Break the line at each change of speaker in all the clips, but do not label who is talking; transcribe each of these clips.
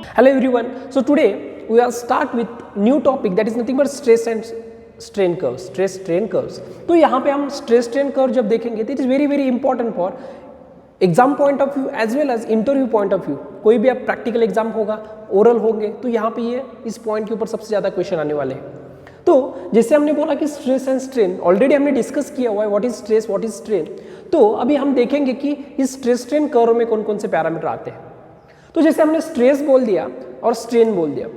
Hello everyone. So today we will start with new topic that is nothing but stress and strain curves. Stress strain curves. तो यहाँ पे हम stress strain curve जब देखेंगे तो it is very important for exam point of view as well as interview point of view. कोई भी आप प्रैक्टिकल एग्जाम होगा, ओरल होंगे, तो यहाँ पे ये इस पॉइंट के ऊपर सबसे ज़्यादा क्वेश्चन आने वाले हैं। तो जैसे हमने बोला कि स्ट्रेस एंड स्ट्रेन ऑलरेडी हमने डिस्कस किया हुआ है, what is stress what is strain. तो अभी हम देखेंगे कि इस स्ट्रेस स्ट्रेन कर्व में कौन कौन से पैरामीटर आते हैं। तो जैसे हमने स्ट्रेस बोल दिया और स्ट्रेन बोल दिया,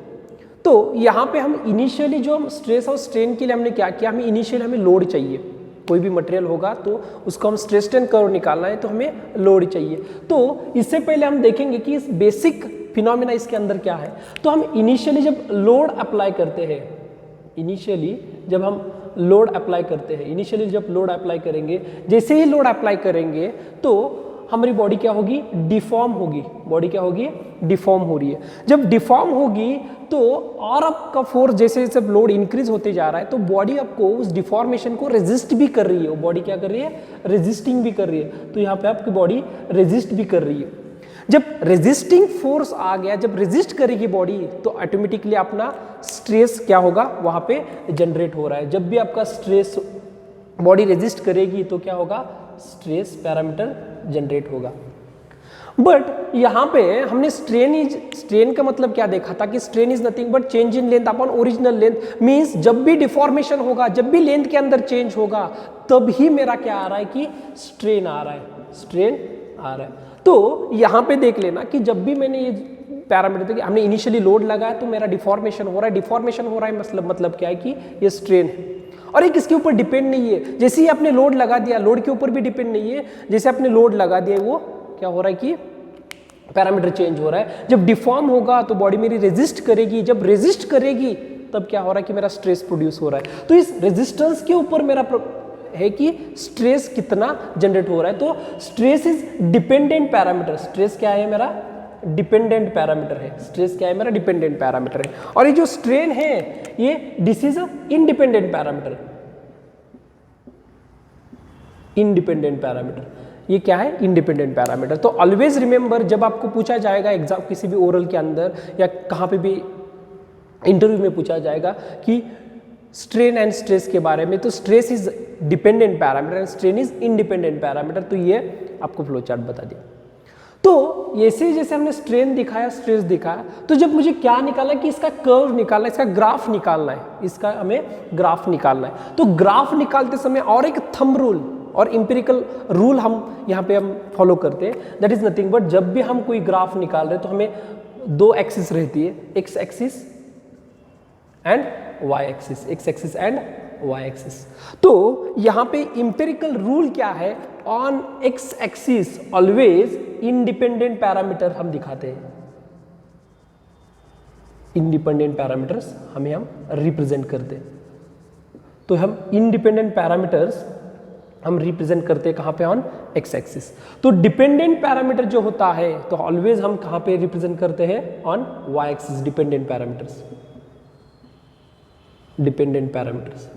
तो यहाँ पे हम इनिशियली जो हम स्ट्रेस और स्ट्रेन के लिए हमने क्या किया, हमें इनिशियली हमें लोड चाहिए। कोई भी मटेरियल होगा तो उसको हम स्ट्रेस स्ट्रेन कर्व निकालना है तो हमें लोड चाहिए। तो इससे पहले हम देखेंगे कि इस बेसिक फिनोमेना इसके अंदर क्या है। तो हम इनिशियली जब लोड अप्लाई करते हैं, इनिशियली जब लोड अप्लाई करेंगे, जैसे ही लोड अप्लाई करेंगे तो हमारी बॉडी क्या होगी, डिफॉर्म होगी। बॉडी क्या होगी, डिफॉर्म हो रही है। जब डिफॉर्म होगी तो और आपका फोर्स जैसे जैसे लोड इंक्रीज होते जा रहा है तो बॉडी आपको उस डिफॉर्मेशन को रेजिस्ट भी कर रही है। वो बॉडी क्या कर रही है, रेजिस्टिंग भी कर रही है। तो यहाँ पे आपकी बॉडी रेजिस्ट भी कर रही है। जब रेजिस्टिंग फोर्स आ गया, जब रेजिस्ट करेगी बॉडी तो ऑटोमेटिकली अपना स्ट्रेस क्या होगा, वहाँ पे जनरेट हो रहा है। जब भी आपका स्ट्रेस बॉडी रेजिस्ट करेगी तो क्या होगा, स्ट्रेस पैरामीटर जनरेट होगा। बट यहाँ पे हमने स्ट्रेन का मतलब क्या देखा था कि strain is nothing but change in length upon original length. Means जब भी डिफॉर्मेशन होगा, जब भी लेंथ के अंदर चेंज होगा, तब ही मेरा क्या आ रहा है कि स्ट्रेन आ रहा है। तो यहाँ पे देख लेना कि जब भी मैंने ये पैरामीटर कि हमने इनिशियली लोड लगाया तो मेरा डिफॉर्मेशन हो रहा है, मतलब क्या है कि ये स्ट्रेन है। और एक इसके ऊपर डिपेंड नहीं है। जैसे ही आपने लोड लगा दिया, लोड के ऊपर भी डिपेंड नहीं है। जैसे आपने लोड लगा दिया, वो क्या हो रहा है कि पैरामीटर चेंज हो रहा है। जब डिफॉर्म होगा तो बॉडी मेरी रेजिस्ट करेगी, जब रेजिस्ट करेगी तब क्या हो रहा है कि मेरा स्ट्रेस प्रोड्यूस हो रहा है। तो इस रेजिस्टेंस के ऊपर मेरा है कि स्ट्रेस कितना जनरेट हो रहा है। तो stress is dependent parameter. Stress क्या है, मेरा डिपेंडेंट पैरामीटर है। स्ट्रेस क्या है, मेरा डिपेंडेंट पैरामीटर है। और ये जो स्ट्रेन है ये this is independent parameter. Independent parameter ये क्या है, इंडिपेंडेंट पैरामीटर। तो ऑलवेज रिमेंबर, जब आपको पूछा जाएगा एग्जाम किसी भी ओरल के अंदर या कहाँ पे भी इंटरव्यू में पूछा जाएगा कि स्ट्रेन एंड स्ट्रेस के बारे में, तो stress is dependent parameter and strain is independent parameter. तो ये आपको फ्लो चार्ट बता दिया। तो ऐसे जैसे हमने स्ट्रेन दिखाया, स्ट्रेस दिखाया, तो जब मुझे क्या निकालना है कि इसका कर्व निकालना है, इसका ग्राफ निकालना है, इसका हमें ग्राफ निकालना है। तो ग्राफ निकालते समय और एक थंब रूल और इंपेरिकल रूल हम यहाँ पे फॉलो करते हैं। दैट इज नथिंग बट जब भी हम कोई ग्राफ निकाल रहे हैं तो हमें दो एक्सिस रहती है, X axis and Y axis, X axis and Y axis. तो यहाँ पे इंपेरिकल रूल क्या है, on X axis always independent parameter हम दिखाते हैं। इंडिपेंडेंट पैरामीटर्स हम रिप्रेजेंट करते हैं। तो हम इंडिपेंडेंट पैरामीटर्स हम रिप्रेजेंट करते हैं कहाँ पे, ऑन एक्स एक्सिस। तो डिपेंडेंट पैरामीटर जो होता है तो ऑलवेज हम कहाँ पे रिप्रेजेंट करते हैं, on Y axis. Dependent parameters, dependent parameters.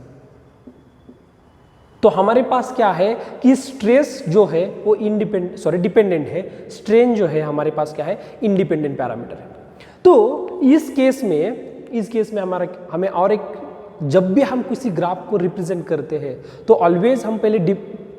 तो हमारे पास क्या है कि स्ट्रेस जो है वो डिपेंडेंट है, स्ट्रेन जो है हमारे पास क्या है, इंडिपेंडेंट पैरामीटर है। तो इस केस में हमें और एक, जब भी हम किसी ग्राफ को रिप्रेजेंट करते हैं तो ऑलवेज हम पहले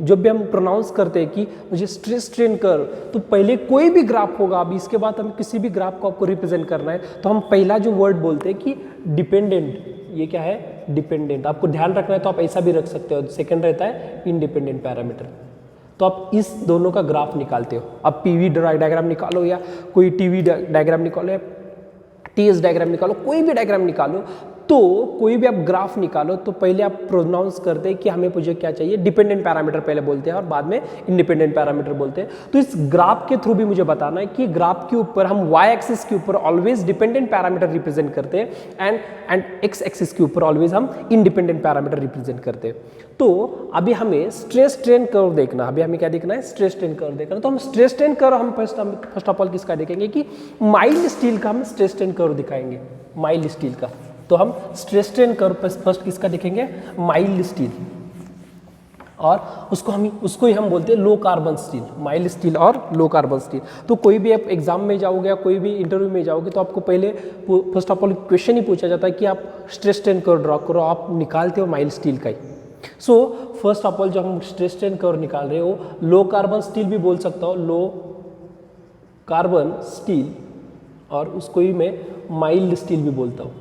जब भी हम प्रोनाउंस करते हैं कि मुझे स्ट्रेस स्ट्रेन कर्व, तो पहले कोई भी ग्राफ होगा, अभी इसके बाद हम किसी भी ग्राफ को आपको रिप्रेजेंट करना है तो हम पहला जो वर्ड बोलते हैं कि डिपेंडेंट। ये क्या है, डिपेंडेंट। आपको ध्यान रखना है तो आप ऐसा भी रख सकते हो। सेकंड रहता है इंडिपेंडेंट पैरामीटर। तो आप इस दोनों का ग्राफ निकालते हो। आप पीवी डायग्राम निकालो या कोई टीवी डायग्राम निकालो या टीएस डायग्राम निकालो, कोई भी डायग्राम निकालो, तो कोई भी आप ग्राफ निकालो तो पहले आप प्रोनाउंस करते हैं कि हमें मुझे क्या चाहिए, डिपेंडेंट पैरामीटर पहले बोलते हैं और बाद में इंडिपेंडेंट पैरामीटर बोलते हैं। तो इस ग्राफ के थ्रू भी मुझे बताना है कि ग्राफ के ऊपर हम वाई एक्सिस के ऊपर ऑलवेज डिपेंडेंट पैरामीटर रिप्रेजेंट करते हैं एंड एक्स एक्सिस के ऊपर ऑलवेज हम इंडिपेंडेंट पैरामीटर रिप्रेजेंट करते हैं। तो अभी हमें स्ट्रेस स्ट्रेन कर्व देखना, अभी हमें क्या देखना है, स्ट्रेस स्ट्रेन कर्व देखना। तो हम स्ट्रेस स्ट्रेन कर्व हम फर्स्ट ऑफ ऑल किसका देखेंगे कि माइल्ड स्टील का हम स्ट्रेस स्ट्रेन कर्व दिखाएंगे, माइल्ड स्टील का। तो हम स्ट्रेस स्ट्रेन कर्व फर्स्ट किसका देखेंगे, माइल्ड स्टील। और उसको ही हम बोलते हैं low carbon steel, mild steel और लो कार्बन स्टील। तो कोई भी आप एग्जाम में जाओगे या कोई भी इंटरव्यू में जाओगे तो आपको पहले फर्स्ट ऑफ ऑल क्वेश्चन ही पूछा जाता है कि आप स्ट्रेस स्ट्रेन कर्व ड्रॉ करो, आप निकालते हो माइल्ड स्टील का ही। सो फर्स्ट ऑफ ऑल जब हम स्ट्रेस स्ट्रेन कर्व निकाल रहे हो, लो कार्बन स्टील भी बोल सकता हो, लो कार्बन स्टील, और उसको ही मैं माइल्ड स्टील भी बोलता हूँ,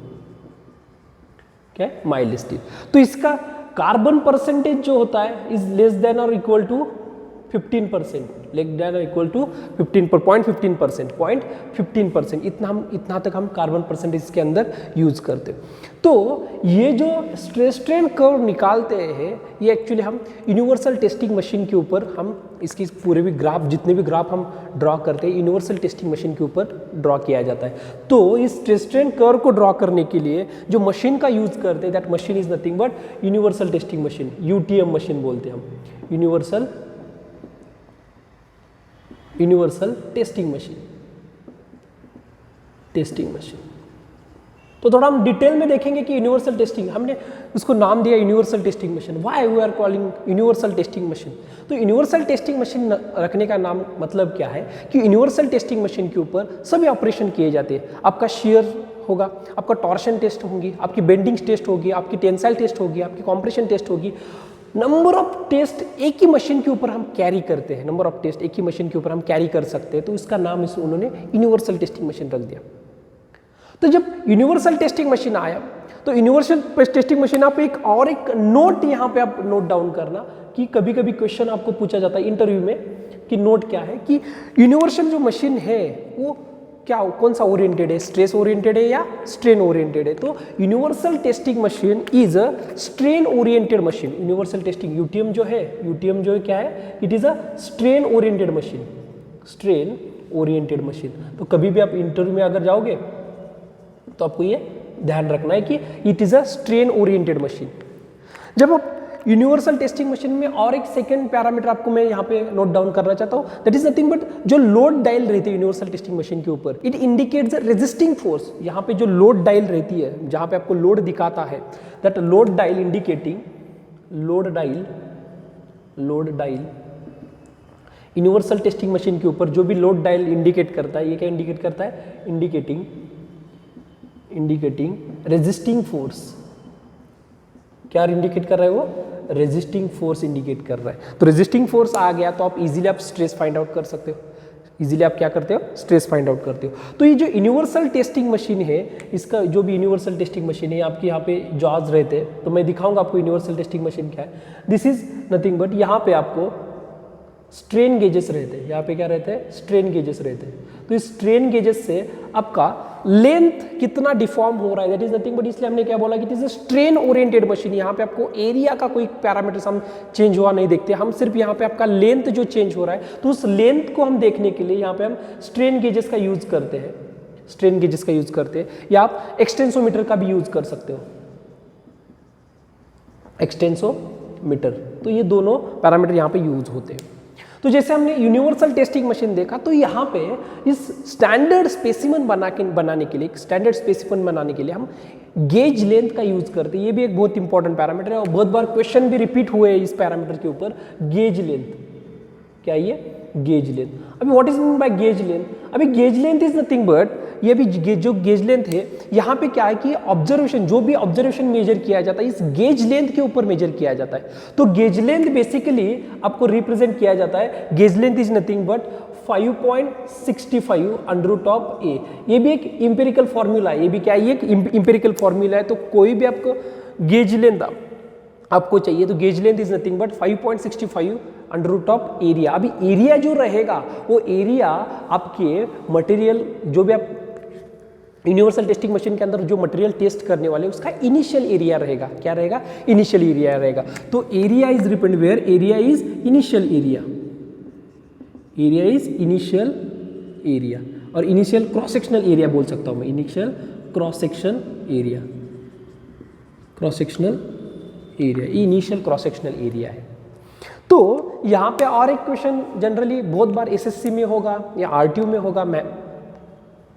क्या, माइल्ड स्टील। तो इसका कार्बन परसेंटेज जो होता है इज लेस देन और इक्वल टू 15%, लेस देन और इक्वल टू 0.15%, इतना तक हम कार्बन परसेंटेज के अंदर यूज करते हैं। तो ये जो स्ट्रेस स्ट्रेन कर्व निकालते हैं ये एक्चुअली हम यूनिवर्सल टेस्टिंग मशीन के ऊपर, हम इसकी पूरे भी ग्राफ, जितने भी ग्राफ हम ड्रॉ करते हैं यूनिवर्सल टेस्टिंग मशीन के ऊपर ड्रॉ किया जाता है। तो इस स्ट्रेस स्ट्रेन कर्व को ड्रॉ करने के लिए जो मशीन का यूज करते हैं, that machine is nothing but universal testing machine, UTM machine बोलते हैं हम, यूनिवर्सल टेस्टिंग मशीन। तो थोड़ा हम डिटेल में देखेंगे कि यूनिवर्सल टेस्टिंग, हमने उसको नाम दिया universal testing machine. Why we are calling universal testing machine? तो यूनिवर्सल टेस्टिंग मशीन रखने का नाम मतलब क्या है कि यूनिवर्सल टेस्टिंग मशीन के ऊपर सभी ऑपरेशन किए जाते हैं। आपका शेयर होगा, आपका टॉर्शन टेस्ट होगी, आपकी बेंडिंग टेस्ट होगी, आपकी टेंसाइल टेस्ट होगी, आपकी कॉम्प्रेशन टेस्ट होगी। नंबर ऑफ टेस्ट एक ही मशीन के ऊपर हम कैरी करते हैं, नंबर ऑफ टेस्ट एक ही मशीन के ऊपर हम कैरी कर सकते हैं, तो इसका नाम उन्होंने यूनिवर्सल टेस्टिंग मशीन रख दिया। तो जब यूनिवर्सल टेस्टिंग मशीन आया तो यूनिवर्सल टेस्टिंग मशीन, आप एक नोट यहाँ पे आप नोट डाउन करना कि कभी कभी क्वेश्चन आपको पूछा जाता है इंटरव्यू में कि नोट क्या है, कि यूनिवर्सल जो मशीन है वो क्या, कौन सा ओरिएंटेड है, स्ट्रेस ओरिएंटेड है या स्ट्रेन ओरिएंटेड है? तो universal testing machine is a strain oriented machine. Universal testing UTM जो है क्या है, it is a strain oriented machine, strain oriented machine. तो कभी भी आप इंटरव्यू में अगर जाओगे तो आपको ये ध्यान रखना है कि it is a strain oriented machine. जब आप यूनिवर्सल टेस्टिंग मशीन में और एक सेकंड पैरामीटर आपको मैं यहाँ पे नोट डाउन करना चाहता हूँ, दैट इज नथिंग बट जो लोड डायल रहती है यूनिवर्सल टेस्टिंग मशीन के ऊपर, इट इंडिकेट्स रेजिस्टिंग फोर्स। यहाँ पे जो लोड डायल रहती है, जहाँ पे आपको लोड दिखाता है, that load dial indicating, load dial universal testing machine के ऊपर जो भी लोड डायल इंडिकेट करता है, ये क्या इंडिकेट करता है, इंडिकेटिंग रेजिस्टिंग फोर्स। क्या इंडिकेट कर रहा है वो, रेजिस्टिंग फोर्स इंडिकेट कर रहा है। तो रेजिस्टिंग फोर्स आ गया तो आप इजीली आप स्ट्रेस फाइंड आउट कर सकते हो, इजीली आप क्या करते हो, स्ट्रेस फाइंड आउट करते हो। तो ये जो यूनिवर्सल टेस्टिंग मशीन है, इसका जो भी यूनिवर्सल टेस्टिंग मशीन है, आपके यहाँ पे जॉज रहते हैं, तो मैं दिखाऊंगा आपको यूनिवर्सल टेस्टिंग मशीन क्या है। दिस इज नथिंग बट यहाँ पे आपको स्ट्रेन गेजेस रहते हैं, यहाँ पे क्या रहते हैं, स्ट्रेन गेजेस रहते हैं। तो इस स्ट्रेन गेजेस से आपका लेंथ कितना डिफॉर्म हो रहा है, दैट इज नथिंग बट, इसलिए हमने क्या बोला कि it is a strain oriented machine. यहाँ पे आपको एरिया का कोई पैरामीटर्स हम चेंज हुआ नहीं देखते, हम सिर्फ यहाँ पे आपका लेंथ जो चेंज हो रहा है, तो उस लेंथ को हम देखने के लिए यहाँ पे हम स्ट्रेन गेजेस का यूज करते हैं, स्ट्रेन गेजेस का यूज करते हैं, या आप एक्सटेंसोमीटर का भी यूज कर सकते हो, एक्सटेंसोमीटर। तो ये दोनों पैरामीटर यहाँ पे यूज होते हैं। तो जैसे हमने यूनिवर्सल टेस्टिंग मशीन देखा, तो यहाँ पे इस स्टैंडर्ड स्पेसिमन बनाने के लिए हम गेज लेंथ का यूज करते हैं। ये भी एक बहुत इंपॉर्टेंट पैरामीटर है और बहुत बार क्वेश्चन भी रिपीट हुए इस पैरामीटर के ऊपर, गेज लेंथ। क्या ये, गेज लेंथ। अभी what is mean by gauge length? अभी gauge length is nothing but, ये भी जो गेज लेंथ है, यहाँ पे क्या है कि ऑब्जर्वेशन, जो भी ऑब्जर्वेशन मेजर किया जाता है इस गेज लेंथ के ऊपर मेजर किया जाता है। तो गेज लेंथ बेसिकली आपको रिप्रेजेंट किया जाता है, gauge length is nothing but 5.65 √A। ये भी एक इंपेरिकल फॉर्मूला है, ये भी क्या है, एक इंपेरिकल फॉर्मूला है। तो कोई भी आपको गेज लेंथ आपको चाहिए तो gauge length is nothing but 5.65 √area. अभी एरिया जो रहेगा वो एरिया आपके मटेरियल, जो भी आप यूनिवर्सल टेस्टिंग मशीन के अंदर जो मटेरियल टेस्ट करने वाले उसका इनिशियल एरिया रहेगा। क्या रहेगा, इनिशियल एरिया रहेगा। तो area is represent where, area is initial area, area is initial area, और इनिशियल क्रॉस सेक्शनल एरिया बोल सकता हूं मैं, initial cross section area, cross sectional area, initial cross sectional area है। तो यहाँ पे और एक क्वेश्चन जनरली बहुत बार एसएससी में होगा या आरटीयू में होगा,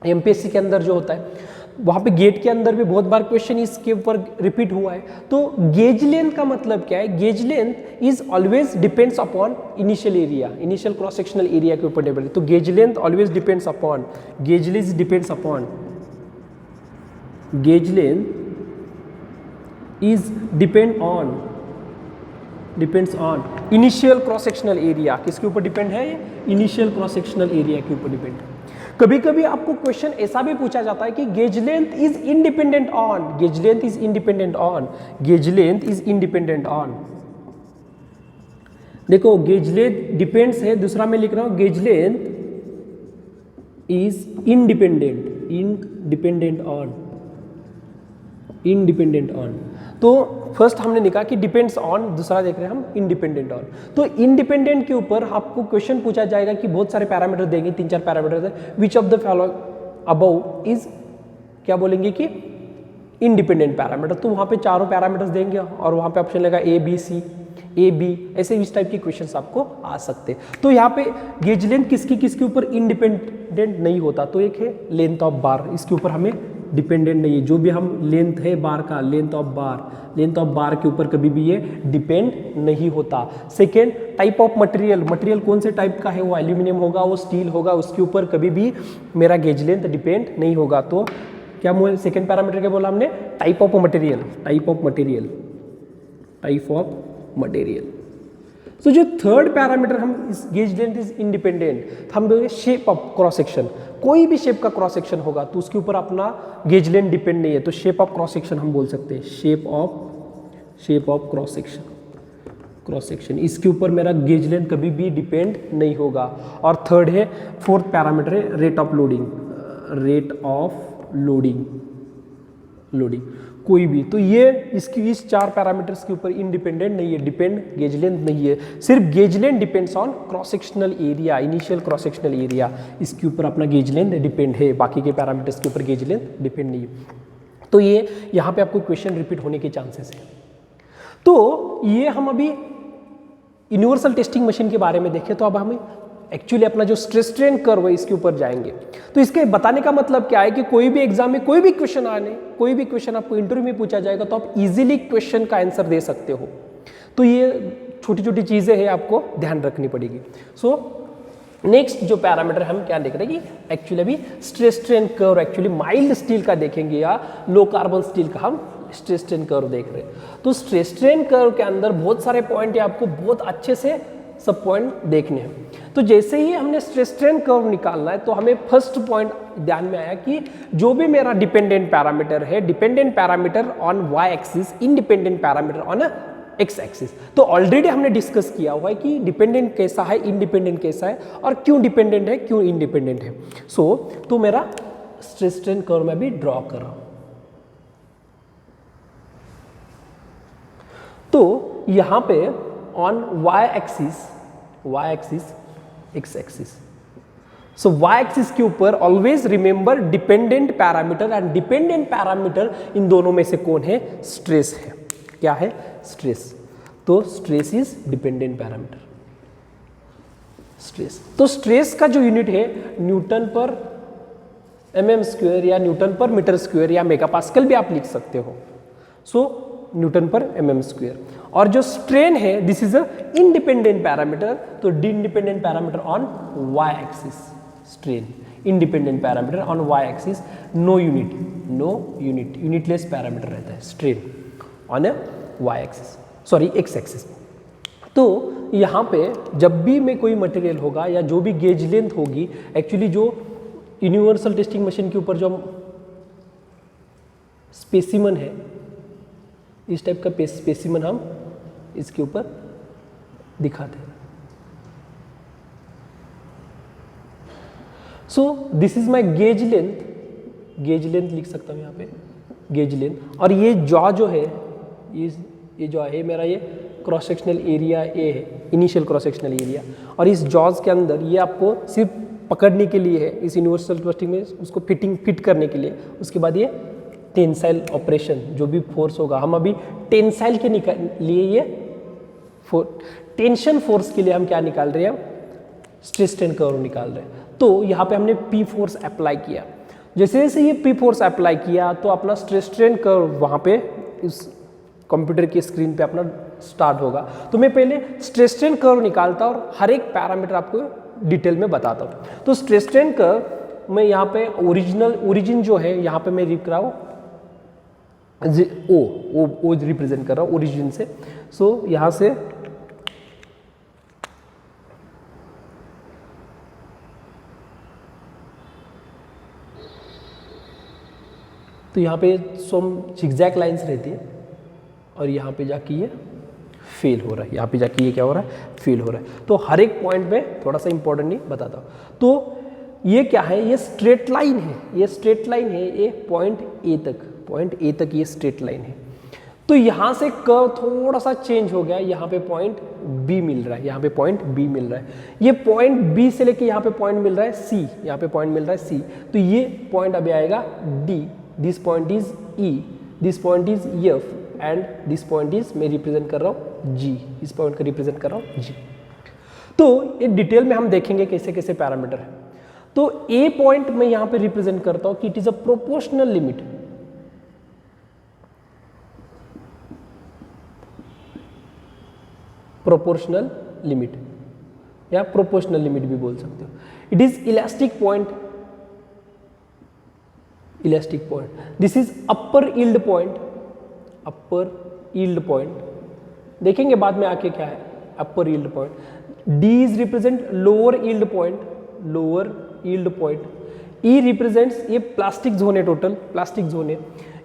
एमपीएससी के अंदर जो होता है, वहाँ पे गेट के अंदर भी बहुत बार क्वेश्चन इसके ऊपर रिपीट हुआ है। तो गेज लेंथ का मतलब क्या है? Gauge length is always depends upon initial area, initial cross sectional area के ऊपर डिपेंड है। तो gauge length always depends upon, gauge length depends upon, gauge length is depends on initial cross sectional area. किसके ऊपर depend है? Initial cross sectional area के ऊपर depend है। कभी कभी आपको क्वेश्चन ऐसा भी पूछा जाता है कि gauge length is independent on, gauge length is independent on, gauge length is independent on. देखो गेज लेंथ डिपेंड्स है, दूसरा मैं लिख रहा हूं gauge length is independent, independent on, independent on. तो फर्स्ट हमने लिखा कि डिपेंड्स ऑन, दूसरा देख रहे हैं हम इंडिपेंडेंट ऑन। तो इंडिपेंडेंट के ऊपर आपको क्वेश्चन पूछा जाएगा कि बहुत सारे पैरामीटर देंगे, 3-4 पैरामीटर है, which of the following above is, क्या बोलेंगे कि इंडिपेंडेंट पैरामीटर। तो वहाँ पे चारों पैरामीटर्स देंगे और वहाँ पे ऑप्शन लगेगा A B C, A B, ऐसे इस टाइप के क्वेश्चंस आपको आ सकते हैं। तो यहाँ पे गेज लेंथ किसके ऊपर इंडिपेंडेंट नहीं होता? तो एक है लेंथ ऑफ बार, इसके ऊपर हमें डिपेंडेंट नहीं है। जो भी हम लेंथ है बार का, लेंथ ऑफ बार के ऊपर कभी भी ये डिपेंड नहीं होता। Second, type of material, material कौन से टाइप का है? वो एल्यूमिनियम होगा, वो स्टील होगा, उसके ऊपर कभी भी मेरा गेज लेंथ डिपेंड नहीं होगा। तो क्या सेकेंड पैरामीटर क्या बोला हमने? Type of material, type of material, type of material. तो जो थर्ड पैरामीटर हम इस गेज लेंथ इज इंडिपेंडेंट, हम बोलेंगे शेप ऑफ क्रॉस सेक्शन। कोई भी शेप का क्रॉस सेक्शन होगा तो उसके ऊपर अपना गेज लेंथ डिपेंड नहीं है, तो शेप ऑफ क्रॉस सेक्शन हम बोल सकते हैं, शेप ऑफ क्रॉस सेक्शन, इसके ऊपर मेरा गेज लेंथ कभी भी डिपेंड नहीं होगा। और थर्ड है, फोर्थ पैरामीटर है rate of loading, rate of loading, कोई भी। तो ये इस 4 पैरामीटर्स के ऊपर इंडिपेंडेंट नहीं है, डिपेंड गेज लेंथ नहीं है। सिर्फ gauge length depends on cross sectional area, initial cross sectional area, इसके ऊपर अपना गेज लेंथ डिपेंड है, बाकी के पैरामीटर्स के ऊपर गेज लेंथ डिपेंड नहीं है। तो ये यहाँ पे आपको क्वेश्चन रिपीट होने के चांसेस है। तो ये हम अभी यूनिवर्सल टेस्टिंग मशीन के बारे में देखें, तो अब हमें एक्चुअली अपना जो स्ट्रेस स्ट्रेन कर्व है इसके ऊपर जाएंगे। तो इसके बताने का मतलब क्या है कि कोई भी एग्जाम में कोई भी क्वेश्चन आपको इंटरव्यू में पूछा जाएगा तो आप इजीली क्वेश्चन का आंसर दे सकते हो। तो ये छोटी छोटी चीजें हैं, आपको ध्यान रखनी पड़ेगी। सो नेक्स्ट जो पैरामीटर हम क्या देख रहे हैं कि एक्चुअली अभी stress strain curve, actually mild steel का देखेंगे या लो कार्बन स्टील का हम स्ट्रेस स्ट्रेन कर्व देख रहे हैं। तो स्ट्रेस स्ट्रेन कर्व के अंदर बहुत सारे पॉइंट है, आपको बहुत अच्छे से सब पॉइंट देखने हैं। तो जैसे ही हमने स्ट्रेस स्ट्रेन कर्व निकालना है तो हमें फर्स्ट पॉइंट ध्यान में आया कि जो भी मेरा डिपेंडेंट पैरामीटर है, dependent parameter on Y axis, independent parameter on X axis. तो ऑलरेडी हमने डिस्कस किया हुआ है कि डिपेंडेंट कैसा है, इंडिपेंडेंट कैसा है और क्यों डिपेंडेंट है, क्यों इंडिपेंडेंट है। तो मेरा स्ट्रेस स्ट्रेन कर्व मैं भी ड्रॉ कर रहा हूं। तो यहां पे on y axis x axis, so y axis के ऊपर always remember dependent parameter and dependent parameter इन दोनों में से कौन है? स्ट्रेस है। क्या है? स्ट्रेस। तो stress is dependent parameter, stress. तो स्ट्रेस का जो यूनिट है न्यूटन पर mm स्क्वायर या न्यूटन पर मीटर स्क्वायर या मेगापास्कल भी आप लिख सकते हो। So newton per mm square. और जो स्ट्रेन है this is a independent parameter, तो independent parameter on y axis, strain independent parameter on y axis, no unit, unitless parameter रहता है strain on y axis, sorry x axis. तो यहाँ पे जब भी में कोई मटेरियल होगा या जो भी गेज लेंथ होगी, एक्चुअली जो यूनिवर्सल टेस्टिंग मशीन के ऊपर जो स्पेसिमन है, इस टाइप का स्पेसिमन हम इसके ऊपर दिखाते हैं। So this is my gauge length लिख सकता हूं यहाँ पे, गेज लेंथ। और ये जॉ जो है, ये जॉ है मेरा, ये क्रॉस सेक्शनल एरिया ए है, इनिशियल क्रॉस सेक्शनल एरिया। और इस जॉज के अंदर ये आपको सिर्फ पकड़ने के लिए है, इस यूनिवर्सल टेस्टिंग में उसको फिट करने के लिए। उसके बाद ये टेंसाइल ऑपरेशन, जो भी फोर्स होगा, हम अभी टेंसाइल के लिए ये टेंशन फोर्स के लिए हम क्या निकाल रहे हैं? स्ट्रेस स्ट्रेन कर्व निकाल रहे हैं। तो यहाँ पे हमने P फोर्स अप्लाई किया, जैसे जैसे ये पी फोर्स अप्लाई किया तो अपना स्ट्रेस स्ट्रेन कर्व वहाँ पे इस कंप्यूटर की स्क्रीन पे अपना स्टार्ट होगा। तो मैं पहले स्ट्रेस स्ट्रेन कर्व निकालता और हर एक पैरामीटर आपको डिटेल में बताता हूँ। तो स्ट्रेस स्ट्रेन कर्व में यहाँ पे ओरिजिन जो है यहाँ पे मैं लिख रहा हूँ ओ रिप्रेजेंट कर रहा हूँ ओरिजिन से। सो यहाँ से तो यहाँ पे सम zigzag लाइंस रहती है और यहाँ पे जाके ये फेल हो रहा है, यहाँ पे जाके ये क्या हो रहा है, फेल हो रहा है। तो हर एक पॉइंट में थोड़ा सा इंपॉर्टेंट नहीं बताता हूँ। तो ये क्या है, ये स्ट्रेट लाइन है, ये स्ट्रेट लाइन है, ये पॉइंट ए तक ये स्ट्रेट लाइन है। तो यहाँ से कर्व थोड़ा सा चेंज हो गया, यहाँ पे पॉइंट बी मिल रहा है, यहाँ पे पॉइंट बी मिल रहा है। ये पॉइंट बी से लेके यहाँ पे पॉइंट मिल रहा है सी, यहाँ पे पॉइंट मिल रहा है सी। तो ये पॉइंट अभी आएगा D, this point is E, this point is F and this point is मैं रिप्रेजेंट कर रहा हूँ जी, इस पॉइंट को रिप्रेजेंट कर रहा हूँ जी। तो ये डिटेल में हम देखेंगे कैसे कैसे पैरामीटर है। तो ए पॉइंट में यहाँ पे रिप्रेजेंट करता हूँ कि it is a proportional limit, proportional limit या प्रोपोर्शनल लिमिट भी बोल सकते हो। It is elastic point, elastic point, this is upper yield point, upper yield point देखेंगे बाद में आके क्या है upper yield point. D is represent lower yield point, lower yield point. E represents ये प्लास्टिक जोन है, टोटल प्लास्टिक जोन है।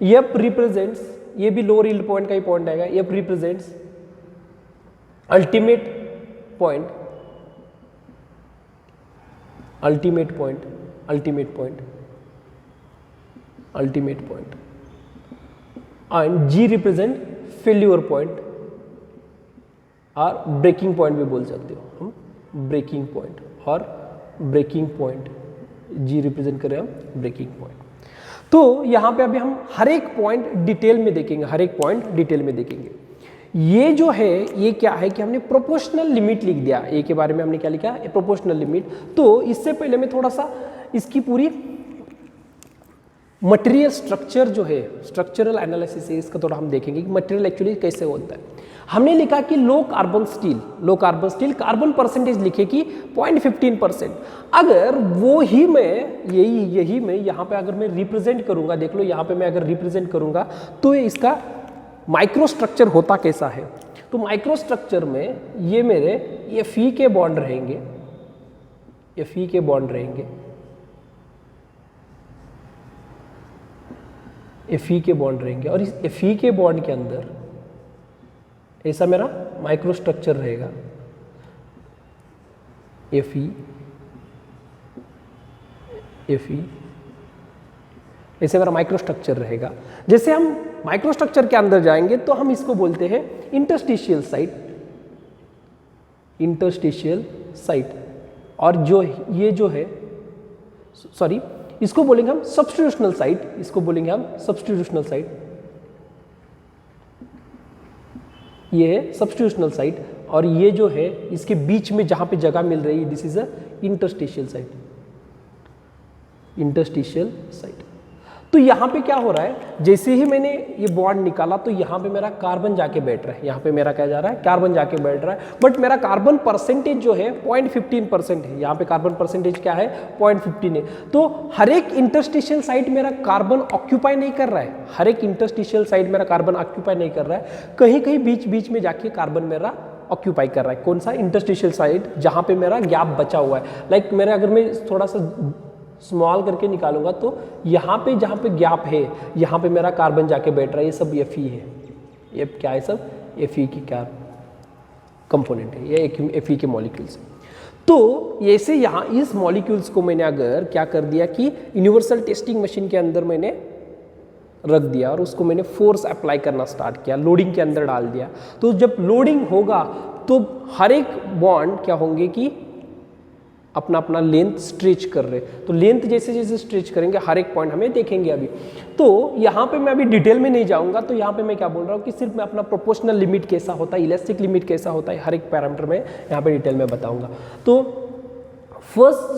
F represents, ये भी लोअर यील्ड पॉइंट का ही पॉइंट आएगा। F represents ultimate point, ultimate point, ultimate point, ultimate point. And G represent failure point और breaking point भी बोल सकते हो हम, ब्रेकिंग पॉइंट और ब्रेकिंग पॉइंट, जी रिप्रेजेंट करें हम ब्रेकिंग पॉइंट। तो यहाँ पे अभी हम हर एक पॉइंट डिटेल में देखेंगे, हर एक पॉइंट डिटेल में देखेंगे। ये जो है ये क्या है कि हमने प्रोपोर्शनल लिमिट लिख दिया, ए के बारे में हमने क्या लिखा, प्रोपोर्शनल लिमिट। तो इससे पहले मैं थोड़ा सा इसकी पूरी मटेरियल स्ट्रक्चर जो है, स्ट्रक्चरल एनालिसिस है, इसका थोड़ा हम देखेंगे कि मटेरियल एक्चुअली कैसे होता है। हमने लिखा कि low carbon steel, low carbon steel carbon percentage लिखे कि 0.15%। अगर वो ही मैं यही मैं यहाँ पे अगर मैं रिप्रेजेंट करूँगा, देख लो यहाँ पे मैं अगर रिप्रेजेंट करूँगा तो इसका माइक्रो स्ट्रक्चर होता कैसा है। तो माइक्रो स्ट्रक्चर में ये मेरे ये फी के बॉन्ड रहेंगे, ये फी के बॉन्ड रहेंगे, एफी के बॉन्ड रहेंगे और इस एफी के बॉन्ड के अंदर ऐसा मेरा माइक्रो स्ट्रक्चर रहेगा। एफी, एफी ऐसे मेरा माइक्रो स्ट्रक्चर रहेगा। जैसे हम माइक्रो स्ट्रक्चर के अंदर जाएंगे तो हम इसको बोलते हैं इंटरस्टिशियल साइट, इंटरस्टिशियल साइट। और जो ये जो है सॉरी इसको बोलेंगे हम सब्स्टिट्यूशनल साइट, इसको बोलेंगे हम सब्स्टिट्यूशनल साइट, ये है सब्स्टिट्यूशनल साइट। और ये जो है इसके बीच में जहां पे जगह मिल रही है, this is a interstitial site, interstitial site. तो यहाँ पे क्या हो रहा है, जैसे ही मैंने ये बॉन्ड निकाला तो यहाँ पे मेरा कार्बन जाके बैठ रहा है, यहाँ पे मेरा क्या जा रहा है, कार्बन जाके बैठ रहा है। बट मेरा कार्बन परसेंटेज जो है 0.15% है, यहाँ पे कार्बन परसेंटेज क्या है 0.15 है। तो हर एक इंटरस्टिशियल साइट मेरा कार्बन ऑक्यूपाई नहीं कर रहा है, हर एक इंटरस्टिशियल साइट मेरा कार्बन ऑक्यूपाई नहीं कर रहा है, कहीं कहीं बीच बीच में जाके कार्बन मेरा ऑक्यूपाई कर रहा है। कौन सा इंटरस्टिशियल साइट, जहाँ पे मेरा गैप बचा हुआ है। लाइक मेरा अगर मैं थोड़ा सा स्मॉल करके निकालूंगा तो यहाँ पे जहाँ पे गैप है यहाँ पे मेरा कार्बन जाके बैठ रहा है, ये सब एफ ई है, ये क्या है सब एफ ई की क्या कंपोनेंट है, ये एफ ई के मॉलिक्यूल्स। तो ऐसे यहाँ इस मॉलिक्यूल्स को मैंने अगर क्या कर दिया कि यूनिवर्सल टेस्टिंग मशीन के अंदर मैंने रख दिया और उसको मैंने फोर्स अप्लाई करना स्टार्ट किया, लोडिंग के अंदर डाल दिया। तो जब लोडिंग होगा तो हर एक बॉन्ड क्या होंगे कि अपना अपना लेंथ स्ट्रेच कर रहे, तो लेंथ जैसे जैसे स्ट्रेच करेंगे हर एक पॉइंट हमें देखेंगे अभी। तो यहाँ पे मैं अभी डिटेल में नहीं जाऊँगा, तो यहाँ पे मैं क्या बोल रहा हूँ कि सिर्फ मैं अपना प्रोपोर्शनल लिमिट कैसा होता है, इलास्टिक लिमिट कैसा होता है, हर एक पैरामीटर में यहाँ पे डिटेल में बताऊँगा। तो फर्स्ट